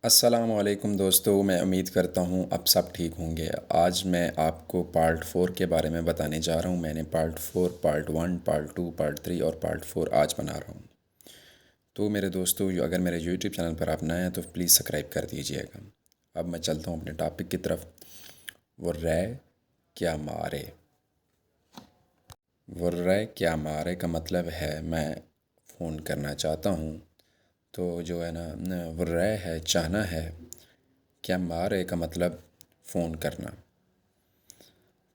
السلام علیکم دوستو، میں امید کرتا ہوں اب سب ٹھیک ہوں گے۔ آج میں آپ کو پارٹ 4 کے بارے میں بتانے جا رہا ہوں۔ میں نے پارٹ 4، پارٹ 1، پارٹ 2، پارٹ 3 اور پارٹ 4 آج بنا رہا ہوں۔ تو میرے دوستو، اگر میرے یوٹیوب چینل پر آپ نئے ہیں تو پلیز سبسکرائب کر دیجئے گا۔ اب میں چلتا ہوں اپنے ٹاپک کی طرف۔ ورائے کیا مارے۔ ورائے کیا مارے کا مطلب ہے میں فون کرنا چاہتا ہوں۔ تو جو ہے نا ورائے ہے چاہنا ہے، کیا مارے کا مطلب فون کرنا۔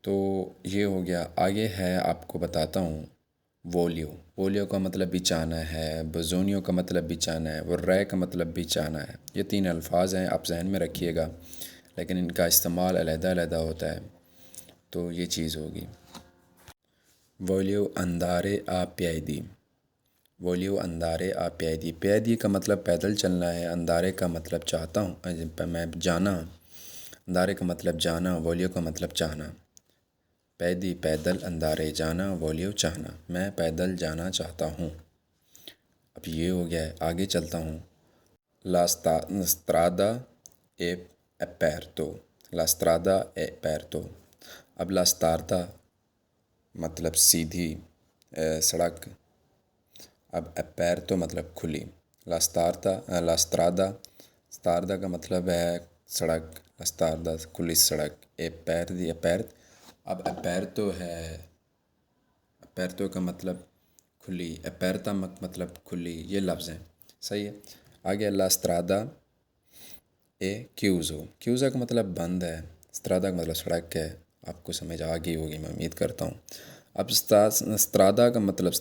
تو یہ ہو گیا۔ آگے ہے آپ کو بتاتا ہوں وولیو۔ وولیو کا مطلب بھی چاہنا ہے، بزونیو کا مطلب بھی چاہنا ہے، ورائے کا مطلب بھی چاہنا ہے۔ یہ 3 الفاظ ہیں، آپ ذہن میں رکھیے گا، لیکن ان کا استعمال علیحدہ علیحدہ ہوتا ہے۔ تو یہ چیز ہوگی۔ وولیو اندارے آ پیادی۔ وولیو اندارے آ پیادی۔ پیادی کا مطلب پیدل چلنا ہے، اندارے کا مطلب چاہتا ہوں میں جانا۔ اندارے کا مطلب جانا، وولیو کا مطلب چاہنا۔ پیدی پیدل، اندارے جانا، وولیو چاہنا۔ میں پیدل جانا چاہتا ہوں۔ اب یہ ہو گیا ہے، آگے چلتا ہوں۔ لا strada è aperto۔ لا strada è aperto۔ اب لا strada مطلب سیدھی سڑک، اب aperto مطلب کھلی۔ لا strada کا مطلب ہے سڑک، لا strada کھلی سڑک، aperto۔ اب aperto ہے، aperto کا مطلب کھلی، aperta مطلب کھلی، یہ لفظ ہیں، صحیح ہے۔ آگے لا strada è chiuso۔ chiuso کا مطلب بند ہے، strada کا مطلب سڑک ہے۔ آپ کو سمجھ آ گئی ہوگی، میں امید کرتا ہوں۔ اب strada کا مطلب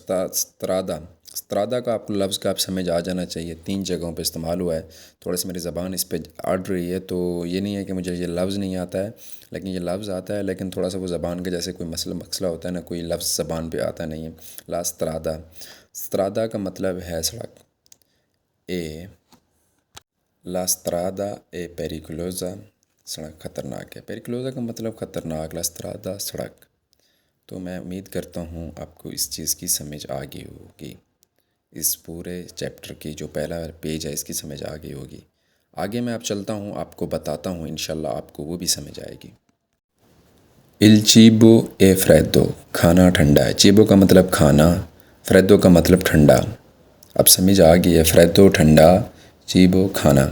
strada کا آپ کو لفظ کا آپ سمجھ آ جانا چاہیے۔ 3 جگہوں پہ استعمال ہوا ہے۔ تھوڑا سی میری زبان اس پہ اڑ رہی ہے، تو یہ نہیں ہے کہ مجھے یہ لفظ نہیں آتا ہے، لیکن یہ لفظ آتا ہے، لیکن تھوڑا سا وہ زبان کا جیسے کوئی مسئلہ ہوتا ہے نا، کوئی لفظ زبان پہ آتا نہیں ہے۔ لا strada، strada کا مطلب ہے سڑک۔ لا strada è pericolosa۔ سڑک خطرناک ہے۔ pericolosa کا مطلب خطرناک، لا strada سڑک۔ تو میں امید کرتا ہوں آپ کو اس چیز کی سمجھ آ گئی ہوگی۔ اس پورے چیپٹر کی جو پہلا پیج ہے اس کی سمجھ آ گئی ہوگی۔ آگے میں چلتا ہوں، آپ کو بتاتا ہوں، انشاءاللہ آپ کو وہ بھی سمجھ آئے گی۔ Il cibo è freddo۔ کھانا ٹھنڈا ہے۔ cibo کا مطلب کھانا، freddo کا مطلب ٹھنڈا۔ اب سمجھ آ گئی ہے، freddo ٹھنڈا، cibo کھانا۔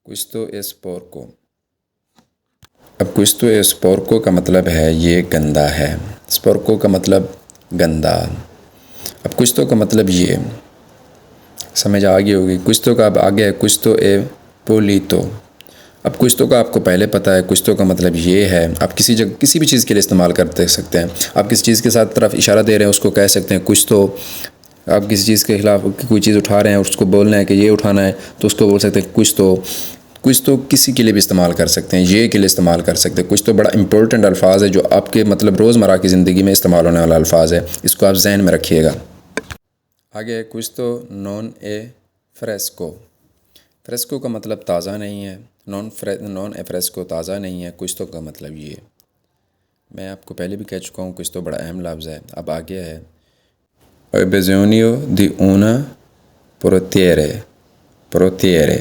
questo è sporco۔ اب questo è sporco کا مطلب ہے یہ گندا ہے۔ sporco کا مطلب گندا۔ اب questo کا مطلب یہ سمجھ آ گئی ہوگی۔ questo کا اب آگے ہے questo è pulito۔ اب questo کا آپ کو پہلے پتہ ہے، questo کا مطلب یہ ہے۔ آپ کسی جگہ کسی بھی چیز کے لیے استعمال کر سکتے ہیں۔ آپ کسی چیز کے ساتھ طرف اشارہ دے رہے ہیں، اس کو کہہ سکتے ہیں questo۔ آپ کسی چیز کے خلاف کوئی چیز اٹھا رہے ہیں، اس کو بولنا ہے کہ یہ اٹھانا ہے، تو اس کو بول سکتے ہیں questo۔ questo کسی کے لیے بھی استعمال کر سکتے ہیں، یہ کے لیے استعمال کر سکتے ہیں۔ questo بڑا امپورٹنٹ الفاظ ہے، جو آپ کے مطلب روزمرہ کی زندگی میں استعمال ہونے والا الفاظ ہے، اس کو آپ ذہن میں رکھیے گا۔ آگے questo non è fresco۔ fresco کا مطلب تازہ نہیں ہے، non è fresco تازہ نہیں ہے، questo کا مطلب یہ۔ میں آپ کو پہلے بھی کہہ چکا ہوں، questo بڑا اہم لفظ ہے۔ اب آگے ہے ho bisogno di una portiere۔ portiere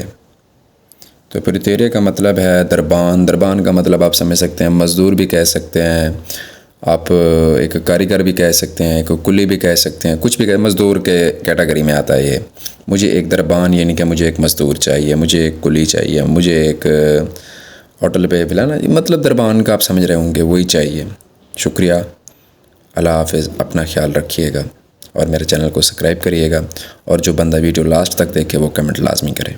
تو portiere کا مطلب ہے دربان۔ دربان کا مطلب آپ سمجھ سکتے ہیں، مزدور بھی کہہ سکتے ہیں آپ، ایک کاریگر بھی کہہ سکتے ہیں، ایک کلی بھی کہہ سکتے ہیں، کچھ بھی مزدور کے کیٹیگری میں آتا ہے یہ۔ مجھے ایک دربان یعنی کہ مجھے ایک مزدور چاہیے، مجھے ایک کلی چاہیے، مجھے ایک ہوٹل پہ فلانا، مطلب دربان کا آپ سمجھ رہے ہوں گے، وہی چاہیے۔ شکریہ، اللہ حافظ، اپنا خیال رکھیے گا، اور میرے چینل کو سبسکرائب کریے گا، اور جو بندہ ویڈیو لاسٹ تک دیکھے وہ کمنٹ لازمی کرے۔